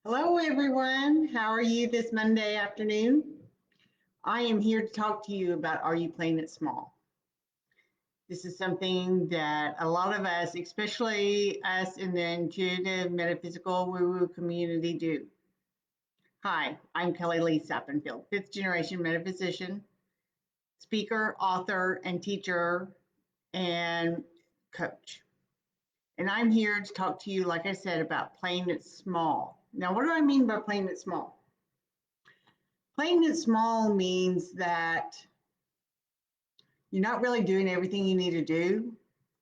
Hello, everyone. How are you this Monday afternoon? I am here to talk to you about Are You Playing It Small? This is something that a lot of us, especially us in the intuitive metaphysical woo woo community, do. Hi, I'm Kelly Lee Sappenfield, fifth generation metaphysician, speaker, author, and teacher, and coach. And I'm here to talk to you, like I said, about playing it small. Now, what do I mean by playing it small? Playing it small means that you're not really doing everything you need to do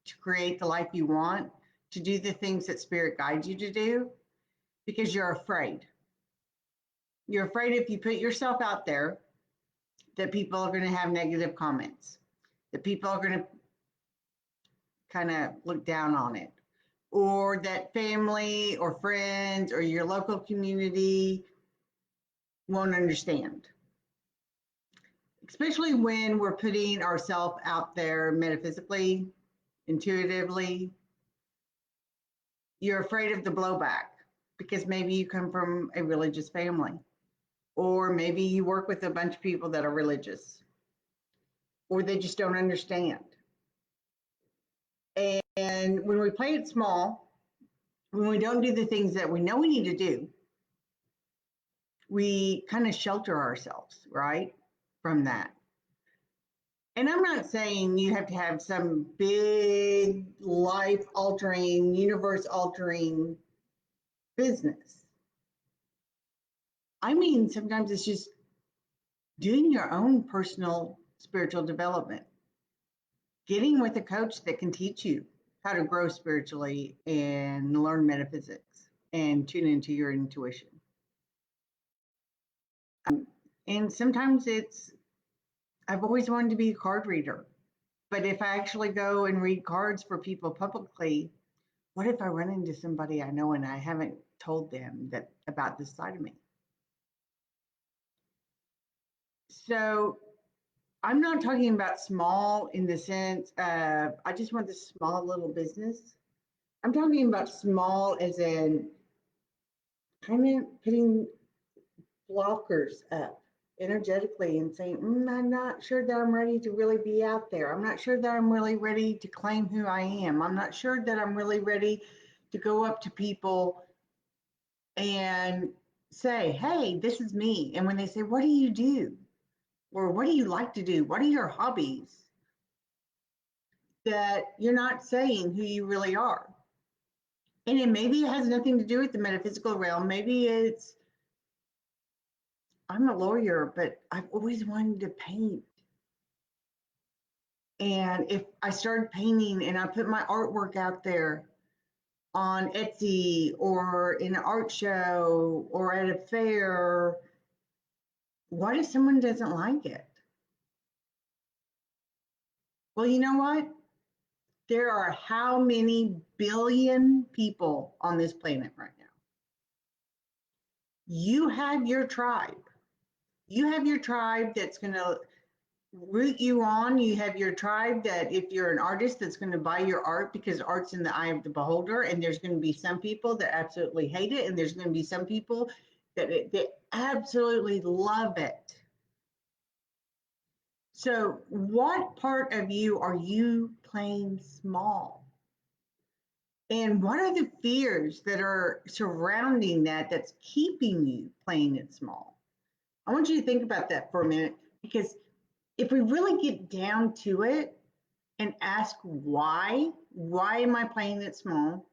to create the life you want, to do the things that spirit guides you to do, because you're afraid. You're afraid if you put yourself out there that people are going to have negative comments, that people are going to kind of look down on it, or that family or friends or your local community won't understand. Especially when we're putting ourselves out there metaphysically, intuitively, you're afraid of the blowback because maybe you come from a religious family, or maybe you work with a bunch of people that are religious, or they just don't understand. And when we play it small, when we don't do the things that we know we need to do, we kind of shelter ourselves, right, from that. And I'm not saying you have to have some big life altering, universe altering business. I mean, sometimes it's just doing your own personal spiritual development, getting with a coach that can teach you how to grow spiritually and learn metaphysics and tune into your intuition. And sometimes I've always wanted to be a card reader, but if I actually go and read cards for people publicly, what if I run into somebody I know and I haven't told them that about this side of me? So I'm not talking about small in the sense of I just want this small little business. I'm talking about small as in kind of putting blockers up energetically and saying, I'm not sure that I'm ready to really be out there. I'm not sure that I'm really ready to claim who I am. I'm not sure that I'm really ready to go up to people and say, hey, this is me. And when they say, what do you do? Or what do you like to do? What are your hobbies? That you're not saying who you really are. And it maybe it has nothing to do with the metaphysical realm. Maybe it's I'm a lawyer, but I've always wanted to paint. And if I started painting and I put my artwork out there on Etsy or in an art show or at a fair, what if someone doesn't like it? Well, you know what? There are how many billion people on this planet right now? You have your tribe. You have your tribe that's going to root you on. You have your tribe that if you're an artist that's going to buy your art because art's in the eye of the beholder, and there's going to be some people that absolutely hate it, and there's going to be some people that absolutely love it. So what part of you are you playing small? And what are the fears that are surrounding that that's keeping you playing it small? I want you to think about that for a minute, because if we really get down to it and ask why am I playing it small?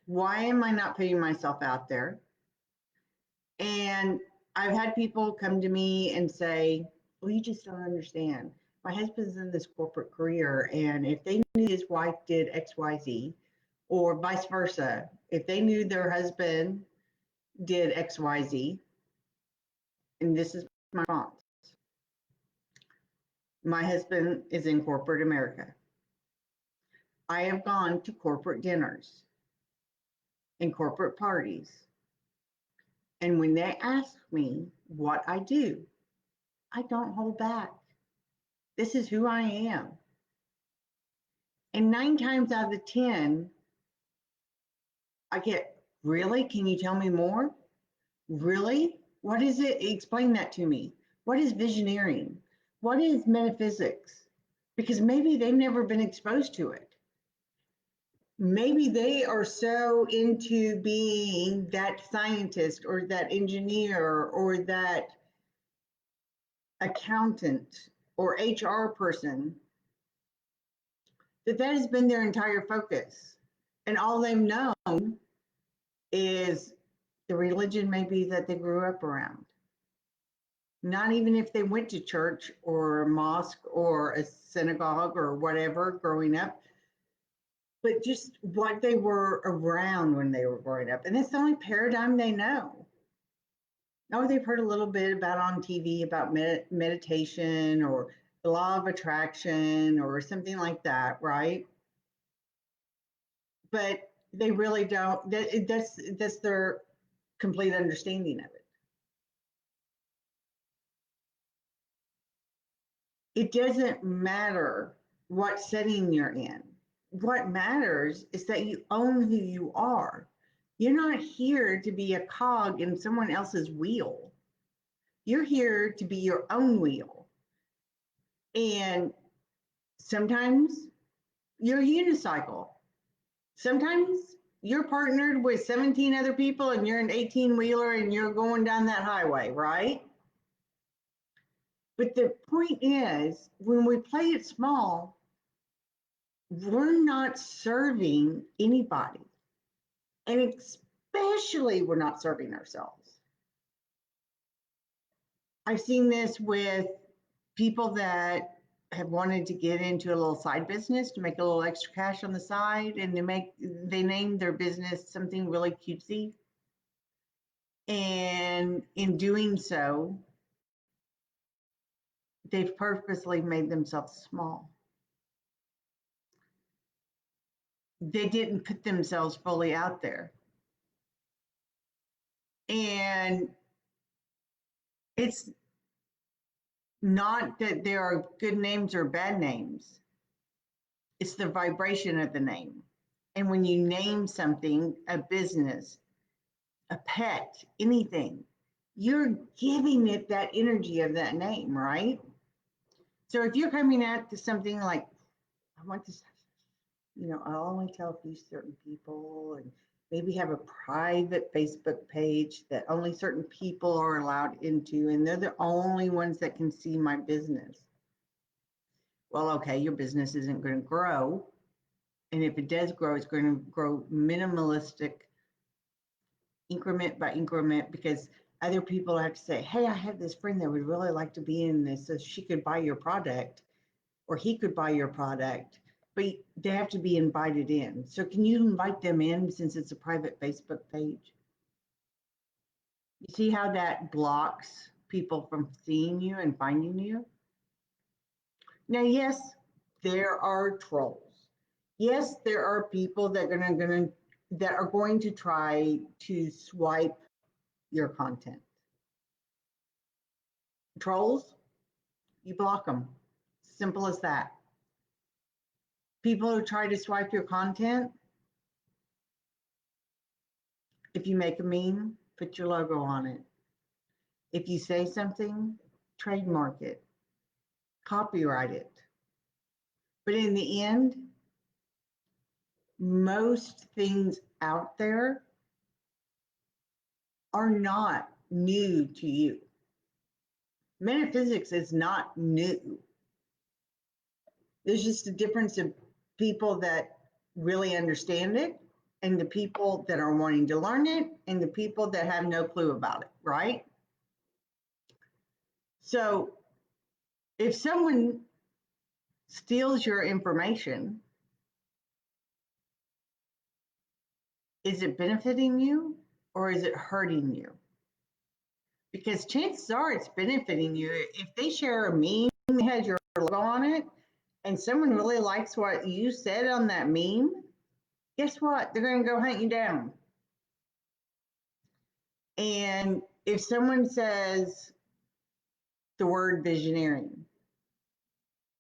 Why am I not putting myself out there? And I've had people come to me and say, well, you just don't understand. My husband's in this corporate career, and if they knew his wife did XYZ, or vice versa, if they knew their husband did XYZ, and this is my response. My husband is in corporate America. I have gone to corporate dinners and corporate parties. And when they ask me what I do, I don't hold back. This is who I am. And 9 times out of 10, I get Really? Can you tell me more? Really? What is it? Explain that to me. What is visioneering? What is metaphysics? Because maybe they've never been exposed to it. Maybe they are so into being that scientist or that engineer or that accountant or HR person that has been their entire focus. And all they've known is the religion maybe that they grew up around. Not even if they went to church or a mosque or a synagogue or whatever growing up, but just what they were around when they were growing up. And that's the only paradigm they know. Oh, they've heard a little bit about on TV about meditation or the law of attraction or something like that, right? But they really don't. That's their complete understanding of it. It doesn't matter what setting you're in. What matters is that you own who you are. You're not here to be a cog in someone else's wheel. You're here to be your own wheel. And sometimes you're a unicycle. Sometimes you're partnered with 17 other people and you're an 18 wheeler and you're going down that highway, right? But the point is, when we play it small, we're not serving anybody. And especially, we're not serving ourselves. I've seen this with people that have wanted to get into a little side business to make a little extra cash on the side, and they name their business something really cutesy. And in doing so, they've purposely made themselves small. They didn't put themselves fully out there. And it's not that there are good names or bad names, it's the vibration of the name. And when you name something, a business, a pet, anything, you're giving it that energy of that name, right? So if you're coming at something like, I want this, I'll only tell a few certain people and maybe have a private Facebook page that only certain people are allowed into, and they're the only ones that can see my business. Well, okay, your business isn't going to grow. And if it does grow, it's going to grow minimalistic, increment by increment, because other people have to say, hey, I have this friend that would really like to be in this, so she could buy your product or he could buy your product, but they have to be invited in. So can you invite them in since it's a private Facebook page? You see how that blocks people from seeing you and finding you? Now, yes, there are trolls. Yes, there are people that are going to try to swipe your content. Trolls, you block them. Simple as that. People who try to swipe your content, if you make a meme, put your logo on it. If you say something, trademark it, copyright it. But in the end, most things out there are not new to you. Metaphysics is not new. There's just a difference of people that really understand it and the people that are wanting to learn it and the people that have no clue about it, right? So if someone steals your information, is it benefiting you or is it hurting you? Because chances are it's benefiting you. If they share a meme that has your logo on it and someone really likes what you said on that meme, guess what? They're going to go hunt you down. And if someone says the word visioneering,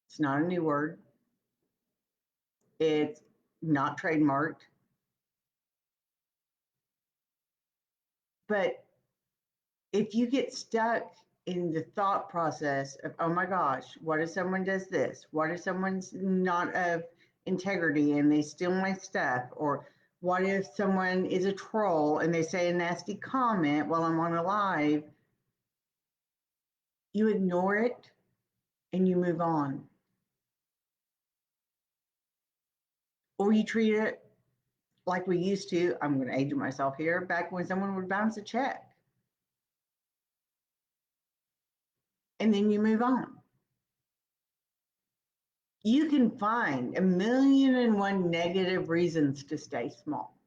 it's not a new word, it's not trademarked, But if you get stuck in the thought process of, oh my gosh, what if someone does this? What if someone's not of integrity and they steal my stuff? Or what if someone is a troll and they say a nasty comment while I'm on a live? You ignore it and you move on. Or you treat it like we used to. I'm going to age myself here, back when someone would bounce a check. And then you move on. You can find a million and one negative reasons to stay small.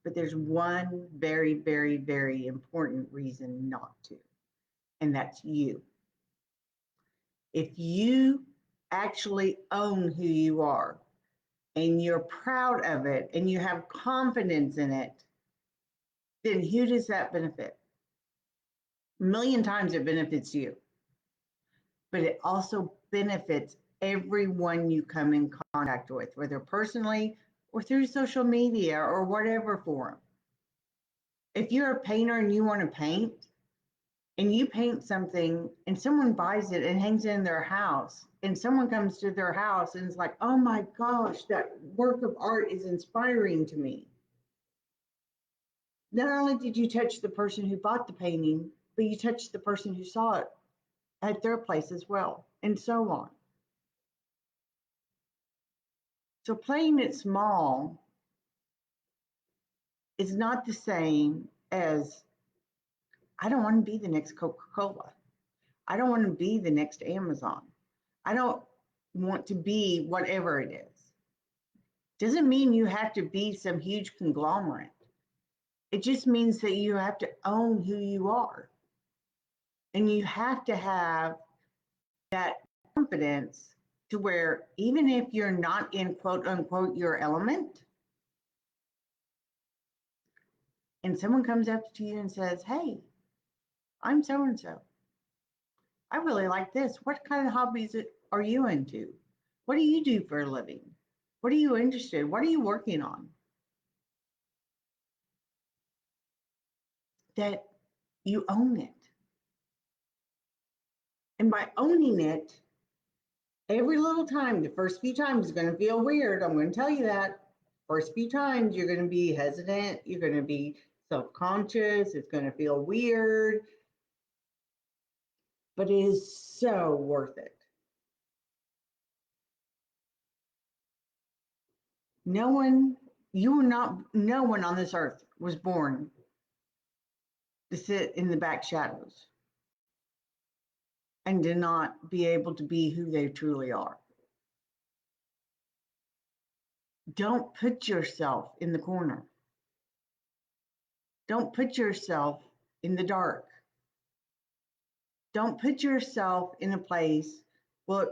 But there's one very, very, very important reason not to, and that's you. If you actually own who you are and you're proud of it and you have confidence in it, then who does that benefit? A million times it benefits you, but it also benefits everyone you come in contact with, whether personally or through social media or whatever forum. If you're a painter and you want to paint, and you paint something and someone buys it and hangs it in their house, and someone comes to their house and is like, oh my gosh, that work of art is inspiring to me. Not only did you touch the person who bought the painting, but you touched the person who saw it at their place as well, and so on. So playing it small is not the same as, I don't want to be the next Coca-Cola. I don't want to be the next Amazon. I don't want to be whatever it is. Doesn't mean you have to be some huge conglomerate. It just means that you have to own who you are. And you have to have that confidence to where even if you're not in quote unquote your element, and someone comes up to you and says, hey, I'm so and so. I really like this. What kind of hobbies are you into? What do you do for a living? What are you interested in? What are you working on? That you own it. And by owning it, every little time, the first few times is going to feel weird. I'm going to tell you that. First few times, you're going to be hesitant. You're going to be self-conscious. It's going to feel weird. But it is so worth it. No one, you are not, no one on this earth was born to sit in the back shadows and to not be able to be who they truly are. Don't put yourself in the corner. Don't put yourself in the dark. Don't put yourself in a place where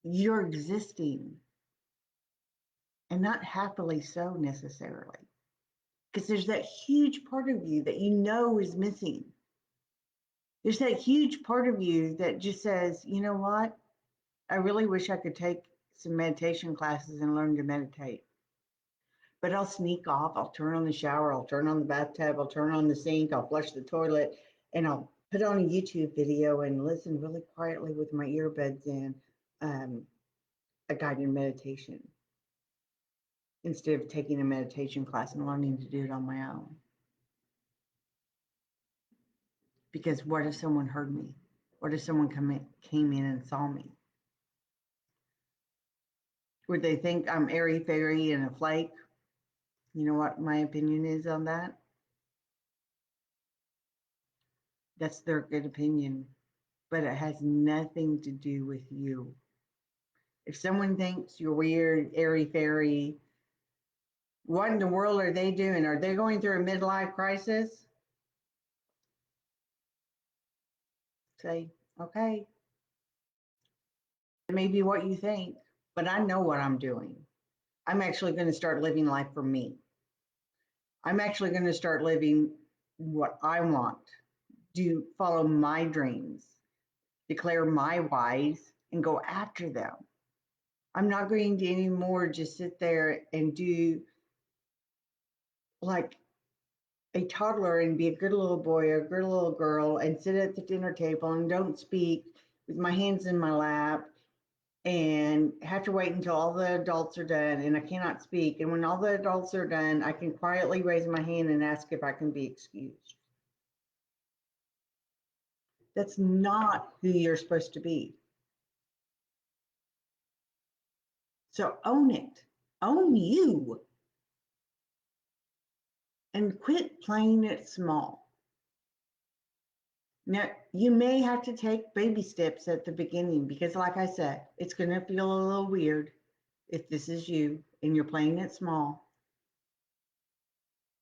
you're existing and not happily so necessarily. Because there's that huge part of you that you know is missing. There's that huge part of you that just says, you know what? I really wish I could take some meditation classes and learn to meditate. But I'll sneak off. I'll turn on the shower. I'll turn on the bathtub. I'll turn on the sink. I'll flush the toilet. And I'll put on a YouTube video and listen really quietly with my earbuds in, a guided meditation, instead of taking a meditation class and learning to do it on my own. Because what if someone heard me? What if someone came in and saw me? Would they think I'm airy fairy and a flake? You know what my opinion is on that? That's their good opinion, but it has nothing to do with you. If someone thinks you're weird, airy fairy, what in the world are they doing? Are they going through a midlife crisis? Say, okay, it may be what you think, but I know what I'm doing. I'm actually going to start living life for me. I'm actually going to start living what I want, do follow my dreams, declare my whys, and go after them. I'm not going to anymore just sit there and do like a toddler and be a good little boy or a good little girl and sit at the dinner table and don't speak with my hands in my lap and have to wait until all the adults are done and I cannot speak. And when all the adults are done, I can quietly raise my hand and ask if I can be excused. That's not who you're supposed to be. So own it. Own you. And quit playing it small. Now, you may have to take baby steps at the beginning because, like I said, it's going to feel a little weird if this is you and you're playing it small.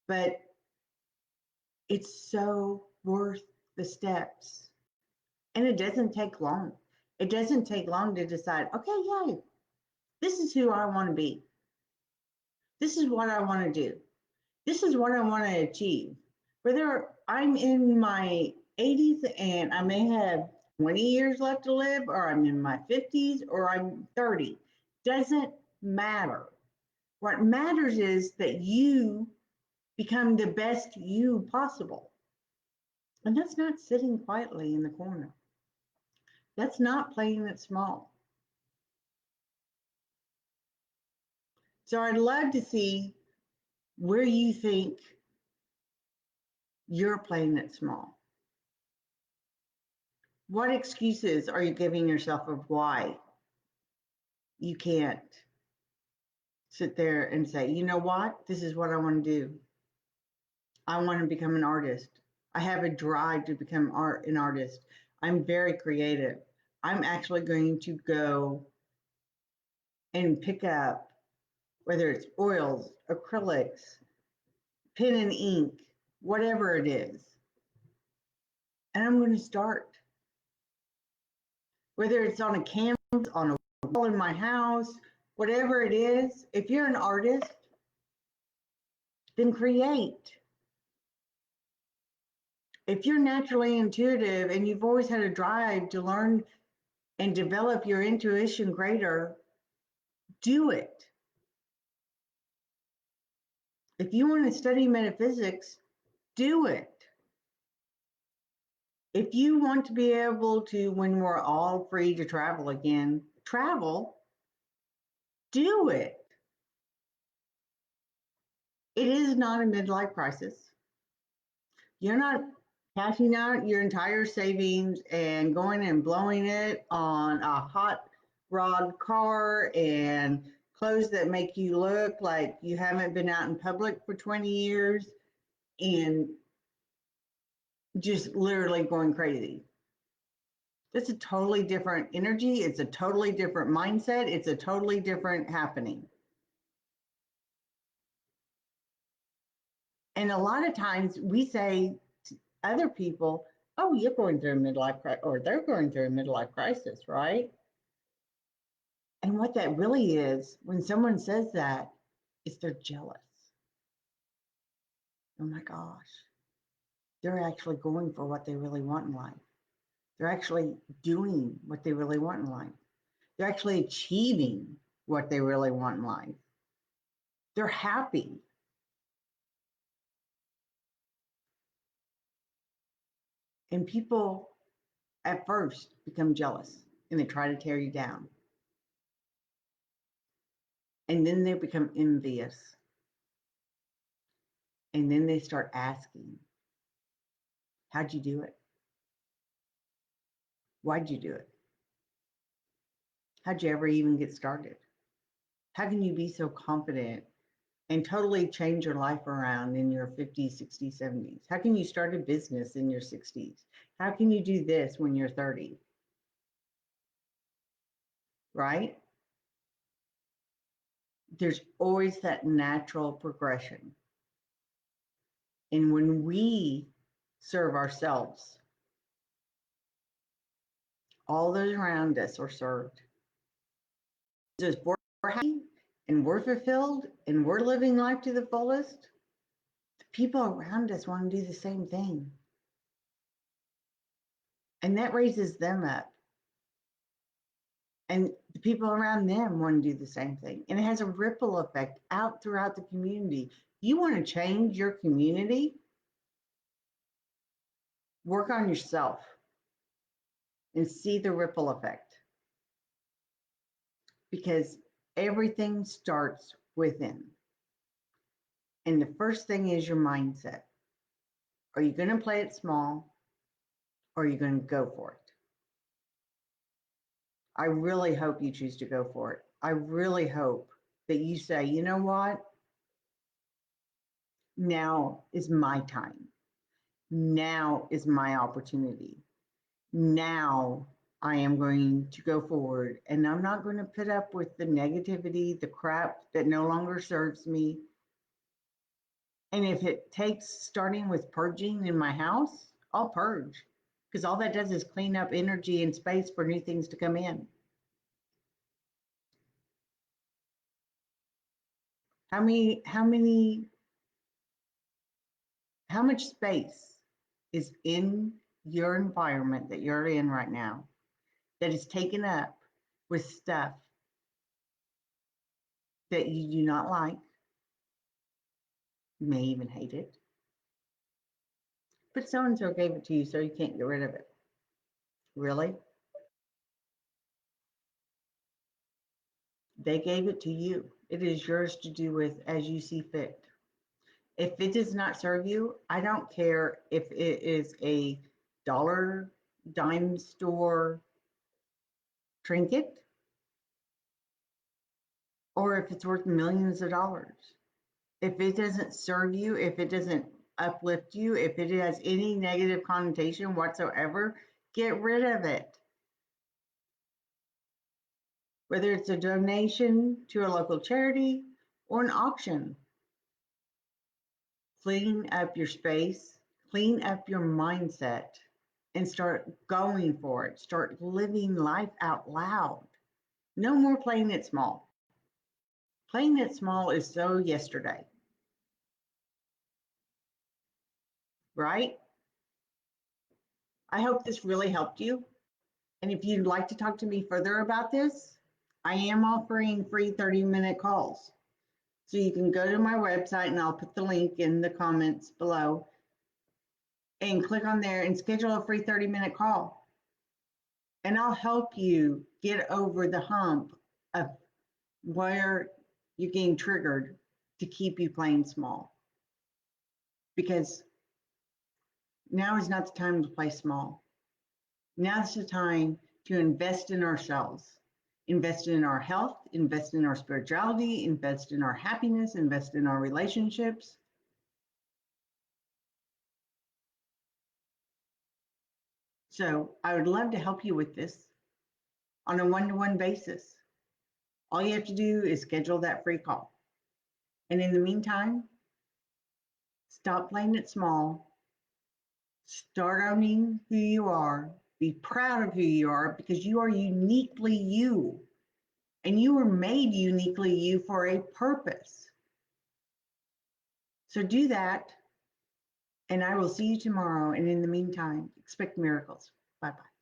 But it's so worth the steps. And it doesn't take long. It doesn't take long to decide, okay, yeah, this is who I want to be. This is what I want to do. This is what I want to achieve. Whether I'm in my 80s and I may have 20 years left to live, or I'm in my 50s, or I'm 30, doesn't matter. What matters is that you become the best you possible. And that's not sitting quietly in the corner. That's not playing it small. So I'd love to see where you think you're playing it small. What excuses are you giving yourself of why you can't sit there and say, you know what? This is what I want to do. I want to become an artist. I have a drive to become an artist. I'm very creative. I'm actually going to go and pick up, whether it's oils, acrylics, pen and ink, whatever it is. And I'm going to start. Whether it's on a canvas, on a wall in my house, whatever it is, if you're an artist, then create. If you're naturally intuitive and you've always had a drive to learn and develop your intuition greater, do it. If you want to study metaphysics, do it. If you want to be able to, when we're all free to travel again, travel, do it. It is not a midlife crisis. You're not cashing out your entire savings and going and blowing it on a hot rod car and clothes that make you look like you haven't been out in public for 20 years and just literally going crazy. That's a totally different energy. It's a totally different mindset. It's a totally different happening. And a lot of times we say to other people, oh, you're going through a midlife crisis, or they're going through a midlife crisis, right? And what that really is, when someone says that, is they're jealous. Oh my gosh, they're actually going for what they really want in life. They're actually doing what they really want in life. They're actually achieving what they really want in life. They're happy. And people at first become jealous and they try to tear you down. And then they become envious. And then they start asking, how'd you do it? Why'd you do it? How'd you ever even get started? How can you be so confident and totally change your life around in your 50s, 60s, 70s? How can you start a business in your 60s? How can you do this when you're 30? Right? There's always that natural progression. And when we serve ourselves, all those around us are served. Just we're happy and we're fulfilled and we're living life to the fullest, the people around us want to do the same thing. And that raises them up. And the people around them want to do the same thing. And it has a ripple effect out throughout the community. You want to change your community? Work on yourself and see the ripple effect, because everything starts within. And the first thing is your mindset. Are you going to play it small, or are you going to go for it? I really hope you choose to go for it. I really hope that you say, you know what? Now is my time. Now is my opportunity. Now I am going to go forward, and I'm not going to put up with the negativity, the crap that no longer serves me. And if it takes starting with purging in my house, I'll purge, because all that does is clean up energy and space for new things to come in. How much space is in your environment that you're in right now that is taken up with stuff that you do not like, you may even hate it, but so and so gave it to you, so you can't get rid of it? Really? They gave it to you. It is yours to do with as you see fit. If it does not serve you, I don't care if it is a dollar dime store trinket or if it's worth millions of dollars. If it doesn't serve you, if it doesn't uplift you, if it has any negative connotation whatsoever, get rid of it. Whether it's a donation to a local charity or an auction, clean up your space, clean up your mindset, and start going for it. Start living life out loud. No more playing it small. Playing it small is so yesterday, right? I hope this really helped you. And if you'd like to talk to me further about this, I am offering free 30-minute calls. So you can go to my website, and I'll put the link in the comments below, and click on there and schedule a free 30-minute call. And I'll help you get over the hump of where you're getting triggered to keep you playing small. Because now is not the time to play small. Now's the time to invest in ourselves, invest in our health, invest in our spirituality, invest in our happiness, invest in our relationships. So I would love to help you with this on a one-to-one basis. All you have to do is schedule that free call. And in the meantime, stop playing it small. Start owning who you are. Be proud of who you are, because you are uniquely you. And you were made uniquely you for a purpose. So do that, and I will see you tomorrow. And in the meantime, expect miracles. Bye-bye.